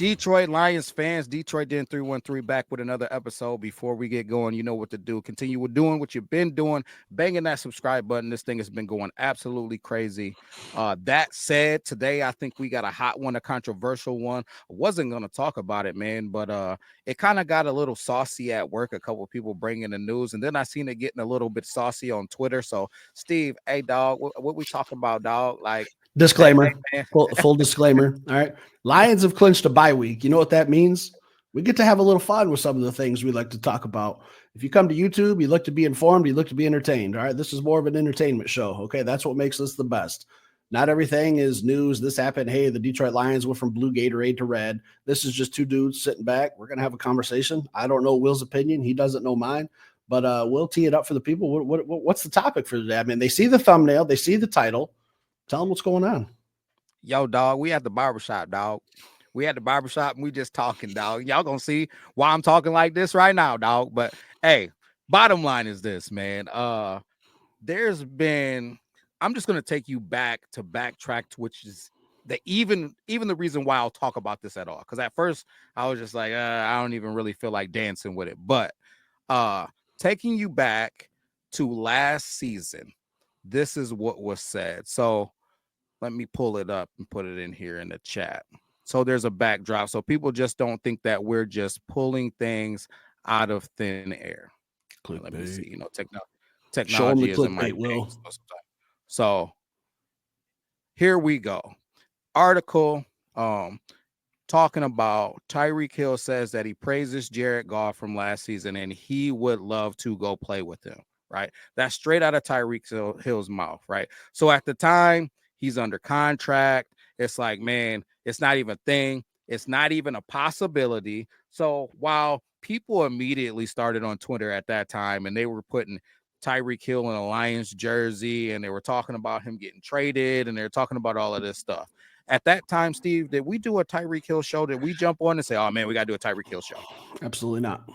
Detroit Lions fans, Detroit Den 313 back with another episode. Before we get going, you know what to do. Continue with doing what you've been doing, banging that subscribe button. This thing has been going absolutely crazy. That said, today I think we got a hot one, a controversial one. I wasn't going to talk about it, man, but it kind of got a little saucy at work. A couple of people bringing the news, and then I seen it getting a little bit saucy on Twitter. So, Steve, hey, dog, what we talking about, dog? Like, disclaimer, hey, full disclaimer. All right. Lions have clinched a bye week. You know what that means? We get to have a little fun with some of the things we like to talk about. If you come to YouTube, you look to be informed, you look to be entertained. All right. This is more of an entertainment show. Okay. That's what makes us the best. Not everything is news. This happened. Hey, the Detroit Lions went from blue Gatorade to red. This is just two dudes sitting back. We're going to have a conversation. I don't know Will's opinion. He doesn't know mine, but we'll tee it up for the people. What's the topic for today? I mean, they see the thumbnail, they see the title. Tell them what's going on. Yo, dog, we at the barbershop, dog. We at the barbershop and we just talking, dog. Y'all gonna see why I'm talking like this right now, dog. But hey, bottom line is this, man. There's been, I'm just gonna take you back to backtrack to which is the even the reason why I'll talk about this at all. Because at first I was just like, I don't even really feel like dancing with it. But taking you back to last season, this is what was said. So let me pull it up and put it in here in the chat. So there's a backdrop. So people just don't think that we're just pulling things out of thin air. Let me see. You know, technology isn't my thing. So here we go. Article talking about Tyreek Hill says that he praises Jared Goff from last season and he would love to go play with him. Right. That's straight out of Tyreek Hill's mouth. Right. So at the time, he's under contract. It's like, man, it's not even a thing. It's not even a possibility. So while people immediately started on Twitter at that time and they were putting Tyreek Hill in a Lions jersey and they were talking about him getting traded and they're talking about all of this stuff. At that time, Steve, did we do a Tyreek Hill show? Did we jump on and say, oh, man, we got to do a Tyreek Hill show? Absolutely not.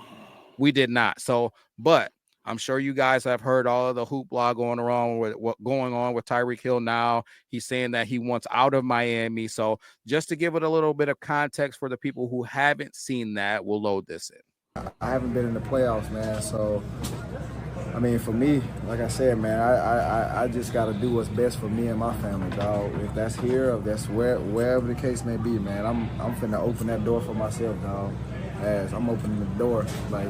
We did not. So, but I'm sure you guys have heard all of the hoopla going on with Tyreek Hill now. He's saying that he wants out of Miami. So just to give it a little bit of context for the people who haven't seen that, we'll load this in. I haven't been in the playoffs, man. So, I mean, for me, like I said, man, I just got to do what's best for me and my family, dog. If that's here, if that's wherever the case may be, man, I'm finna open that door for myself, dog. As I'm opening the door, like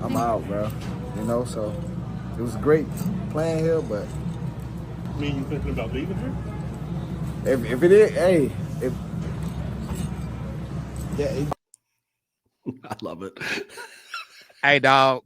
I'm out, bro. You know, so it was great playing here, but. I mean, you thinking about leaving here? If it is, hey, I love it. Hey, dog,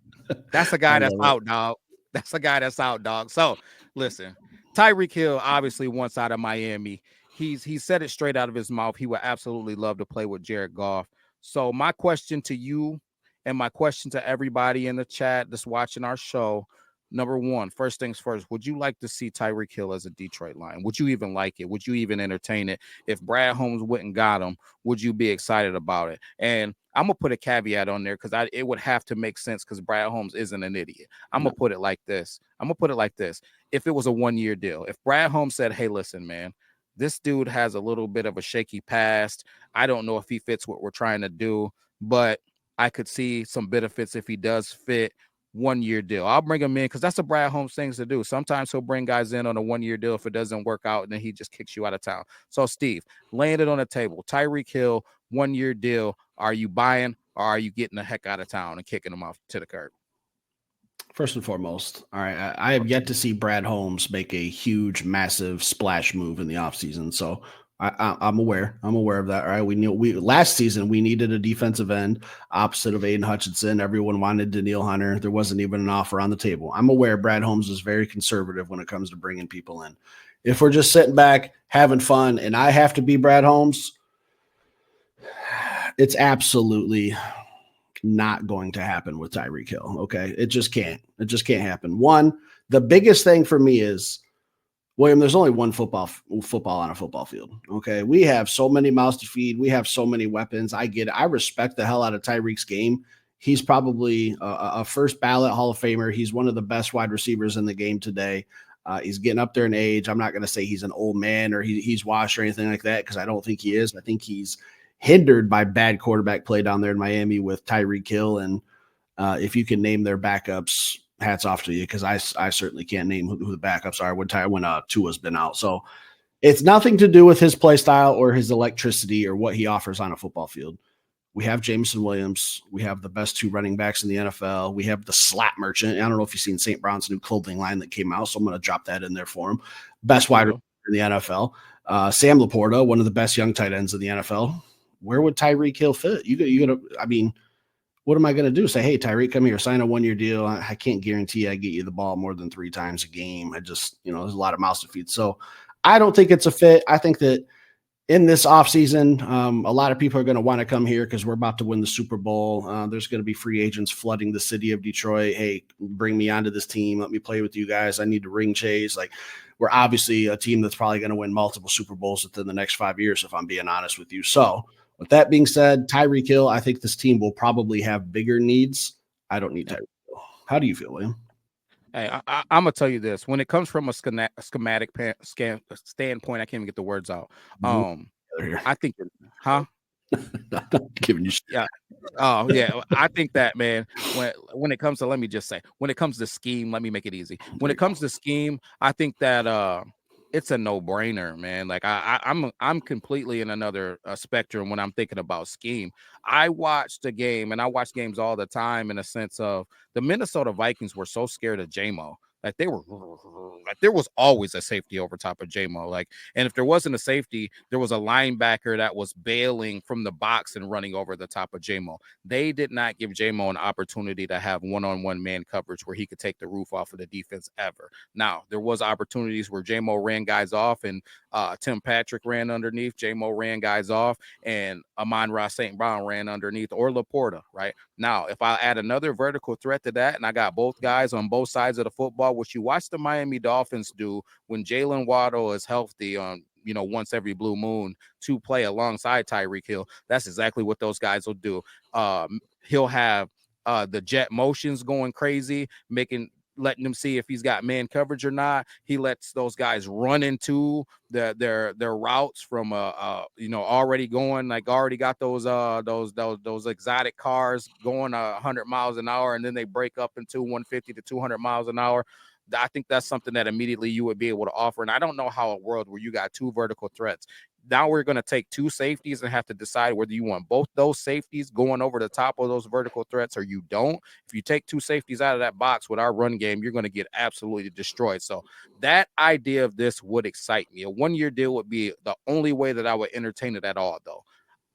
that's a guy that's out, dog. That's a guy that's out, dog. So listen, Tyreek Hill obviously wants out of Miami. He said it straight out of his mouth. He would absolutely love to play with Jared Goff. So my question to you and my question to everybody in the chat that's watching our show, number one, first things first, would you like to see Tyreek Hill as a Detroit Lion? Would you even like it? Would you even entertain it? If Brad Holmes went and got him, would you be excited about it? And I'm going to put a caveat on there because it would have to make sense because Brad Holmes isn't an idiot. I'm going to put it like this. If it was a one-year deal, if Brad Holmes said, hey, listen, man, this dude has a little bit of a shaky past. I don't know if he fits what we're trying to do, but I could see some benefits if he does fit. 1-year deal. I'll bring him in because that's a Brad Holmes things to do. Sometimes he'll bring guys in on a 1-year deal. If it doesn't work out, then he just kicks you out of town. So, Steve, laying it on the table. Tyreek Hill, 1-year deal. Are you buying or are you getting the heck out of town and kicking him off to the curb? First and foremost, all right, I have yet to see Brad Holmes make a huge, massive splash move in the offseason. So I'm aware. I'm aware of that. All right. We last season we needed a defensive end opposite of Aiden Hutchinson. Everyone wanted Daniil Hunter. There wasn't even an offer on the table. I'm aware Brad Holmes is very conservative when it comes to bringing people in. If we're just sitting back having fun and I have to be Brad Holmes, it's absolutely not going to happen with Tyreek Hill. Okay. It just can't happen. One, the biggest thing for me is, William, there's only one football on a football field. Okay. We have so many mouths to feed. We have so many weapons. I get it. I respect the hell out of Tyreek's game. He's probably a first ballot Hall of Famer. He's one of the best wide receivers in the game today. He's getting up there in age. I'm not going to say he's an old man or he's washed or anything like that, because I don't think he is. I think he's hindered by bad quarterback play down there in Miami with Tyreek Hill. And if you can name their backups, hats off to you, because I certainly can't name who the backups are when Tua's been out. So it's nothing to do with his play style or his electricity or what he offers on a football field. We have Jameson Williams. We have the best 2 running backs in the NFL. We have the slap merchant. I don't know if you've seen St. Brown's new clothing line that came out, so I'm going to drop that in there for him. Best wide receiver in the NFL. Sam Laporta, one of the best young tight ends in the NFL. Where would Tyreek Hill fit? You got to, I mean, what am I going to do? Say, hey, Tyreek, come here, sign a 1-year deal. I can't guarantee I get you the ball more than 3 times a game. I just, there's a lot of mouths to feed. So I don't think it's a fit. I think that in this offseason, a lot of people are going to want to come here because we're about to win the Super Bowl. There's going to be free agents flooding the city of Detroit. Hey, bring me onto this team. Let me play with you guys. I need to ring chase. Like, we're obviously a team that's probably going to win multiple Super Bowls within the next 5 years, if I'm being honest with you. So with that being said, Tyreek Hill, I think this team will probably have bigger needs. I don't need Tyreek Hill. How do you feel, William? Hey, I'm gonna tell you this: when it comes from a schematic standpoint, I can't even get the words out. I think, I'm giving you shit. Yeah. Oh yeah, I think that, man. When it comes to, let me just say, when it comes to scheme, let me make it easy. When it comes to scheme, I think that it's a no-brainer, man. Like I'm completely in another spectrum when I'm thinking about scheme. I watched the game, and I watch games all the time in a sense of the Minnesota Vikings were so scared of J-Mo. Like there was always a safety over top of J-Mo. Like, and if there wasn't a safety, there was a linebacker that was bailing from the box and running over the top of J-Mo. They did not give J-Mo an opportunity to have one-on-one man coverage where he could take the roof off of the defense ever. Now, there was opportunities where J-Mo ran guys off and Tim Patrick ran underneath. J-Mo ran guys off and Amon-Ra St. Brown ran underneath, or Laporta, right? Now, if I add another vertical threat to that, and I got both guys on both sides of the football, which you watch the Miami Dolphins do when Jalen Waddle is healthy on, once every blue moon to play alongside Tyreek Hill, that's exactly what those guys will do. He'll have the jet motions going crazy, letting them see if he's got man coverage or not. He lets those guys run into their routes from already going, like already got those exotic cars going 100 miles an hour, and then they break up into 150 to 200 miles an hour. I think that's something that immediately you would be able to offer. And I don't know how a world where you got 2 vertical threats. Now we're going to take 2 safeties and have to decide whether you want both those safeties going over the top of those vertical threats or you don't. If you take 2 safeties out of that box with our run game, you're going to get absolutely destroyed. So that idea of this would excite me. A 1-year deal would be the only way that I would entertain it at all, though.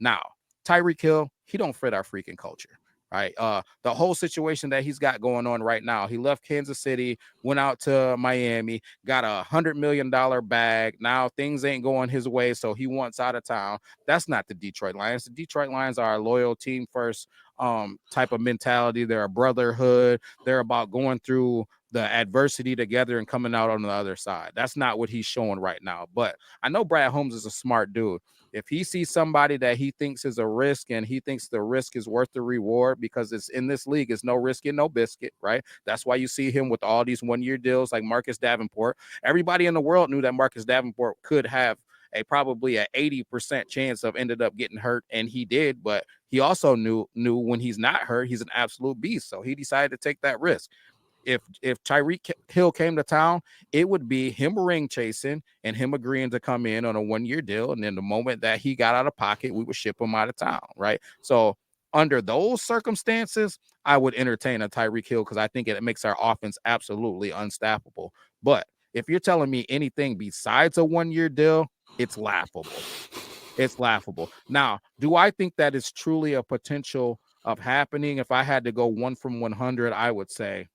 Now, Tyreek Hill, he don't fit our freaking culture. Right. The whole situation that he's got going on right now. He left Kansas City, went out to Miami, got $100 million bag. Now things ain't going his way, so he wants out of town. That's not the Detroit Lions. The Detroit Lions are a loyal team first type of mentality. They're a brotherhood. They're about going through the adversity together and coming out on the other side. That's not what he's showing right now. But I know Brad Holmes is a smart dude. If he sees somebody that he thinks is a risk and he thinks the risk is worth the reward, because it's in this league, it's no risk and no biscuit, right? That's why you see him with all these 1-year deals like Marcus Davenport. Everybody in the world knew that Marcus Davenport could have probably an 80% chance of ended up getting hurt, and he did, but he also knew when he's not hurt, he's an absolute beast. So he decided to take that risk. If Tyreek Hill came to town, it would be him ring chasing and him agreeing to come in on a 1-year deal. And then the moment that he got out of pocket, we would ship him out of town, right? So under those circumstances, I would entertain a Tyreek Hill because I think it makes our offense absolutely unstoppable. But if you're telling me anything besides a 1-year deal, it's laughable. It's laughable. Now, do I think that is truly a potential of happening? If I had to go 1 from 100, I would say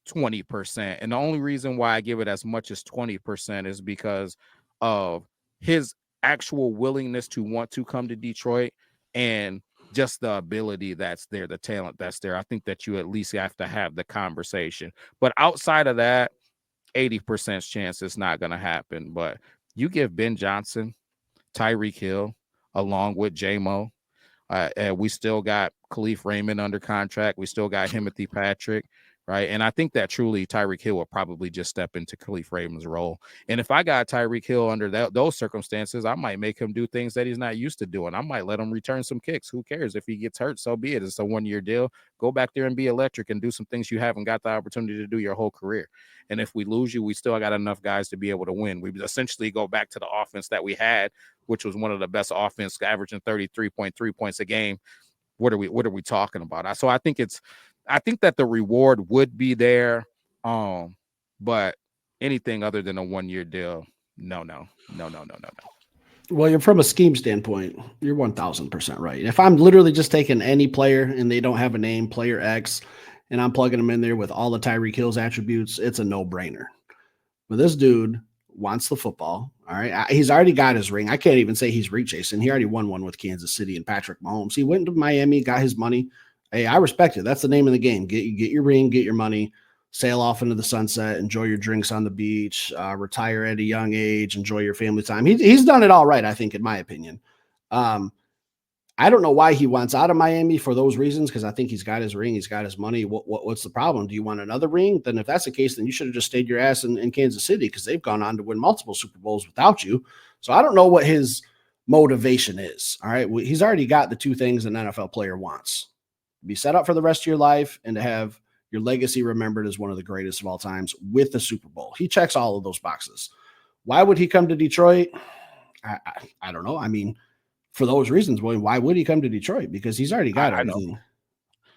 20%. And the only reason why I give it as much as 20% is because of his actual willingness to want to come to Detroit and just the ability that's there, the talent that's there. I think that you at least have to have the conversation. But outside of that, 80% chance it's not going to happen. But you give Ben Johnson, Tyreek Hill, along with J-Mo, and we still got Khalif Raymond under contract. We still got Timothy Patrick. right? And I think that truly Tyreek Hill will probably just step into Khalif Raymond's role. And if I got Tyreek Hill under those circumstances, I might make him do things that he's not used to doing. I might let him return some kicks. Who cares? If he gets hurt, so be it. It's a 1-year deal. Go back there and be electric and do some things you haven't got the opportunity to do your whole career. And if we lose you, we still got enough guys to be able to win. We essentially go back to the offense that we had, which was one of the best offense, averaging 33.3 points a game. What are we talking about? So I think that the reward would be there. But anything other than a 1-year deal, no. Well, you're from a scheme standpoint, you're 1000% right. If I'm literally just taking any player and they don't have a name, player X, and I'm plugging them in there with all the Tyreek Hill's attributes, it's a no-brainer. But this dude wants the football. All right. He's already got his ring. I can't even say he's ring chasing. He already won one with Kansas City and Patrick Mahomes. He went to Miami, got his money. Hey, I respect it. That's the name of the game. Get your ring, get your money, sail off into the sunset, enjoy your drinks on the beach, retire at a young age, enjoy your family time. He's done it all right, I think, in my opinion. I don't know why he wants out of Miami for those reasons, because I think he's got his ring, he's got his money. What's the problem? Do you want another ring? Then if that's the case, then you should have just stayed your ass in Kansas City, because they've gone on to win multiple Super Bowls without you. So I don't know what his motivation is. All right. Well, he's already got the two things an NFL player wants: be set up for the rest of your life and to have your legacy remembered as one of the greatest of all times with the Super Bowl. He checks all of those boxes. Why would he come to Detroit? I don't know. I mean, for those reasons, well, why would he come to Detroit? Because he's already got everything.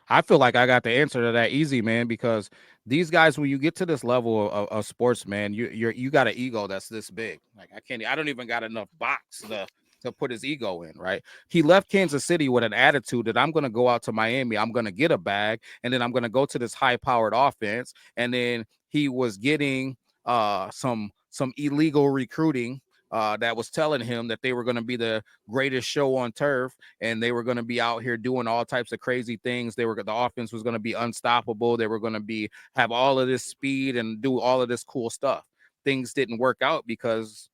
I feel like I got the answer to that easy, man, because these guys, when you get to this level of sports, man, you got an ego that's this big. Like I don't even got enough box to put his ego in, right? He left Kansas City with an attitude that I'm going to go out to Miami, I'm going to get a bag, and then I'm going to go to this high-powered offense. And then he was getting some illegal recruiting that was telling him that they were going to be the greatest show on turf, and they were going to be out here doing all types of crazy things. The offense was going to be unstoppable. They were going to have all of this speed and do all of this cool stuff. Things didn't work out because,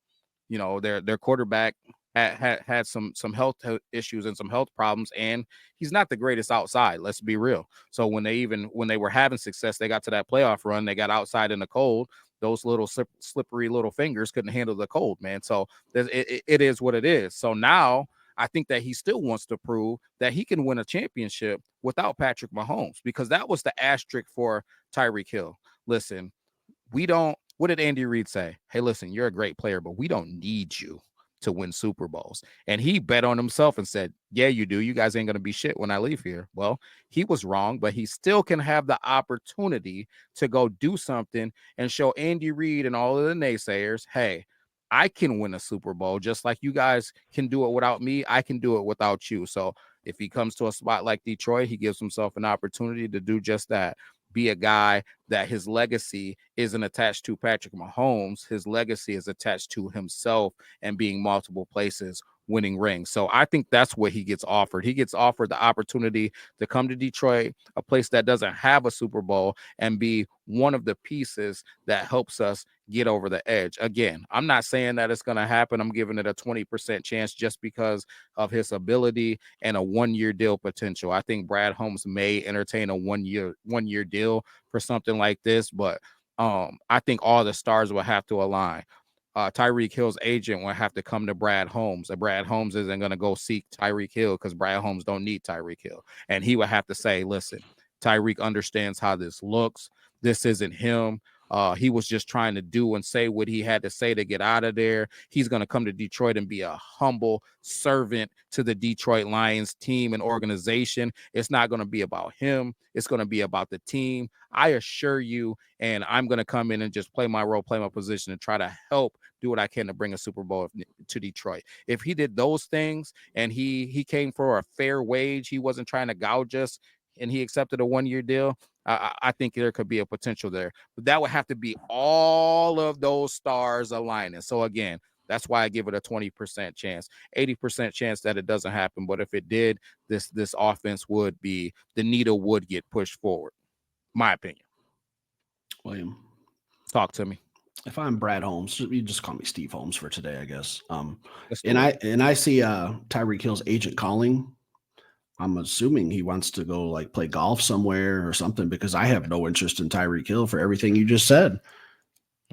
their quarterback had some health issues and some health problems, and he's not the greatest outside. Let's be real. So when they were having success, they got to that playoff run, they got outside in the cold. Those little slippery little fingers couldn't handle the cold, man. So it is what it is. So now I think that he still wants to prove that he can win a championship without Patrick Mahomes, because that was the asterisk for Tyreek Hill. Listen, what did Andy Reid say? Hey, listen, you're a great player, but we don't need you to win Super Bowls. And he bet on himself and said, yeah, you do. You guys ain't going to be shit when I leave here. Well, he was wrong, but he still can have the opportunity to go do something and show Andy Reid and all of the naysayers, hey, I can win a Super Bowl just like you guys can do it without me. I can do it without you. So if he comes to a spot like Detroit, he gives himself an opportunity to do just that. Be a guy that his legacy isn't attached to Patrick Mahomes. His legacy is attached to himself and being multiple places, winning rings. So I think that's what he gets offered. He gets offered the opportunity to come to Detroit, a place that doesn't have a Super Bowl, and be one of the pieces that helps us get over the edge. Again, I'm not saying that it's going to happen. I'm giving it a 20% chance just because of his ability and a 1-year deal potential. I think Brad Holmes may entertain a one-year deal for something like this, but I think all the stars will have to align. Tyreek Hill's agent will have to come to Brad Holmes, and Brad Holmes isn't going to go seek Tyreek Hill because Brad Holmes don't need Tyreek Hill. And he would have to say, listen, Tyreek understands how this looks. This isn't him. He was just trying to do and say what he had to say to get out of there. He's going to come to Detroit and be a humble servant to the Detroit Lions team and organization. It's not going to be about him. It's going to be about the team. I assure you, and I'm going to come in and just play my role, play my position, and try to help do what I can to bring a Super Bowl to Detroit. If he did those things and he came for a fair wage, he wasn't trying to gouge us, and he accepted a 1-year deal, I think there could be a potential there. But that would have to be all of those stars aligning. So, again, that's why I give it a 20% chance, 80% chance that it doesn't happen. But if it did, this offense the needle would get pushed forward. My opinion. William, talk to me. If I'm Brad Holmes, you just call me Steve Holmes for today, I guess. And I see Tyreek Hill's agent calling. I'm assuming he wants to go like play golf somewhere or something, because I have no interest in Tyreek Hill for everything you just said.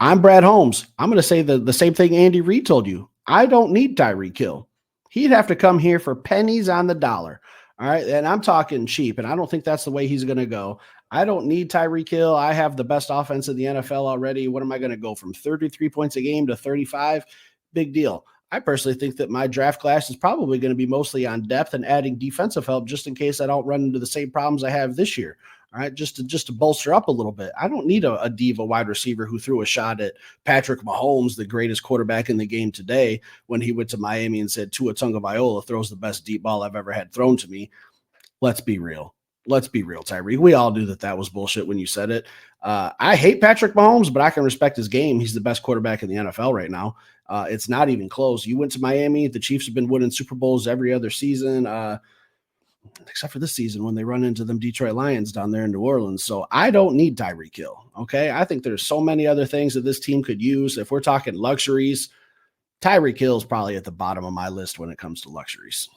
I'm Brad Holmes. I'm going to say the same thing Andy Reid told you. I don't need Tyreek Hill. He'd have to come here for pennies on the dollar. All right. And I'm talking cheap, and I don't think that's the way he's going to go. I don't need Tyreek Hill. I have the best offense in the NFL already. What am I going to go from 33 points a game to 35? Big deal. I personally think that my draft class is probably going to be mostly on depth and adding defensive help, just in case I don't run into the same problems I have this year. All right, just to bolster up a little bit. I don't need a diva wide receiver who threw a shot at Patrick Mahomes, the greatest quarterback in the game today, when he went to Miami and said Tua Tagovailoa throws the best deep ball I've ever had thrown to me. Let's be real. Let's be real, Tyreek. We all knew that was bullshit when you said it. I hate Patrick Mahomes, but I can respect his game. He's the best quarterback in the NFL right now. It's not even close. You went to Miami. The Chiefs have been winning Super Bowls every other season, except for this season when they run into them Detroit Lions down there in New Orleans. So I don't need Tyreek Hill. Okay. I think there's so many other things that this team could use. If we're talking luxuries, Tyreek Hill is probably at the bottom of my list when it comes to luxuries.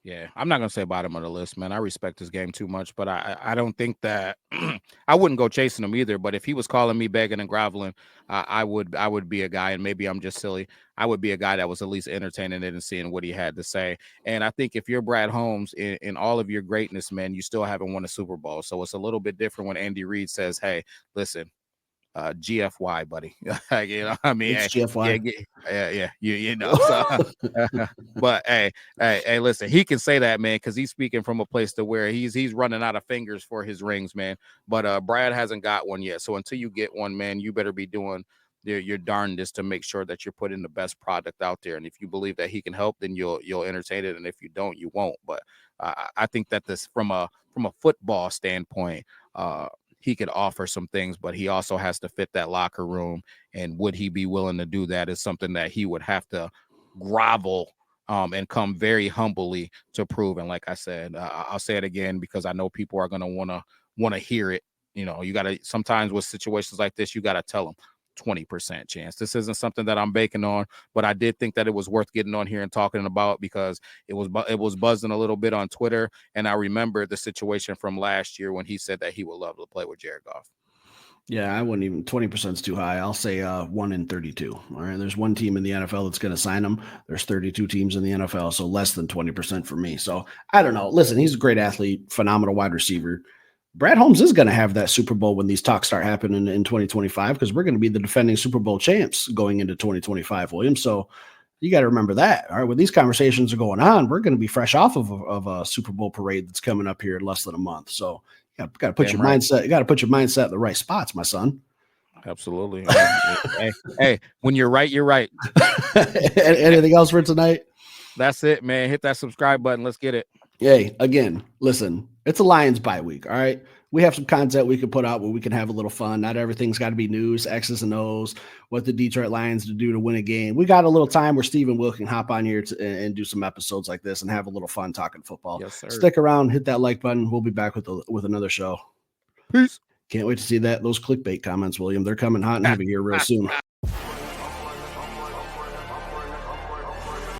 Yeah, I'm not gonna say bottom of the list, man. I respect his game too much, but I don't think that I wouldn't go chasing him either. But if he was calling me begging and groveling, I would be a guy, and maybe I'm just silly. I would be a guy that was at least entertaining it and seeing what he had to say. And I think if you're Brad Holmes in all of your greatness, man, you still haven't won a Super Bowl, so it's a little bit different when Andy Reid says, "Hey, listen, GFY, buddy." You know, I mean, it's GFY. Yeah, you know. So, but hey, listen, he can say that, man, because he's speaking from a place to where he's running out of fingers for his rings, man. But Brad hasn't got one yet. So until you get one, man, you better be doing your darndest to make sure that you're putting the best product out there. And if you believe that he can help, then you'll entertain it. And if you don't, you won't. But I think that this from a football standpoint, he could offer some things, but he also has to fit that locker room. And would he be willing to do that is something that he would have to grovel and come very humbly to prove. And like I said, I'll say it again because I know people are going to want to hear it. You know, you got to sometimes with situations like this, you got to tell them 20% chance. This isn't something that I'm banking on, but I did think that it was worth getting on here and talking about because it was buzzing a little bit on Twitter. And I remember the situation from last year when he said that he would love to play with Jared Goff. Yeah, I wouldn't even 20% is too high. I'll say 1 in 32. All right. There's one team in the NFL that's going to sign him. There's 32 teams in the NFL, so less than 20% for me. So I don't know. Listen, he's a great athlete, phenomenal wide receiver. Brad Holmes is going to have that Super Bowl when these talks start happening in 2025 because we're going to be the defending Super Bowl champs going into 2025, William. So you got to remember that. All right. When these conversations are going on, we're going to be fresh off of a Super Bowl parade that's coming up here in less than a month. So you got to put your mindset. You got to put your mindset in the right spots, my son. Absolutely. hey, when you're right, you're right. Anything else for tonight? That's it, man. Hit that subscribe button. Let's get it. Hey, again, listen, it's a Lions bye week. All right. We have some content we can put out where we can have a little fun. Not everything's got to be news, X's and O's, what the Detroit Lions do to win a game. We got a little time where Steve and Will can hop on here and do some episodes like this and have a little fun talking football. Yes, sir. Stick around, hit that like button. We'll be back with another show. Peace. Can't wait to see those clickbait comments, William. They're coming hot and heavy here real soon.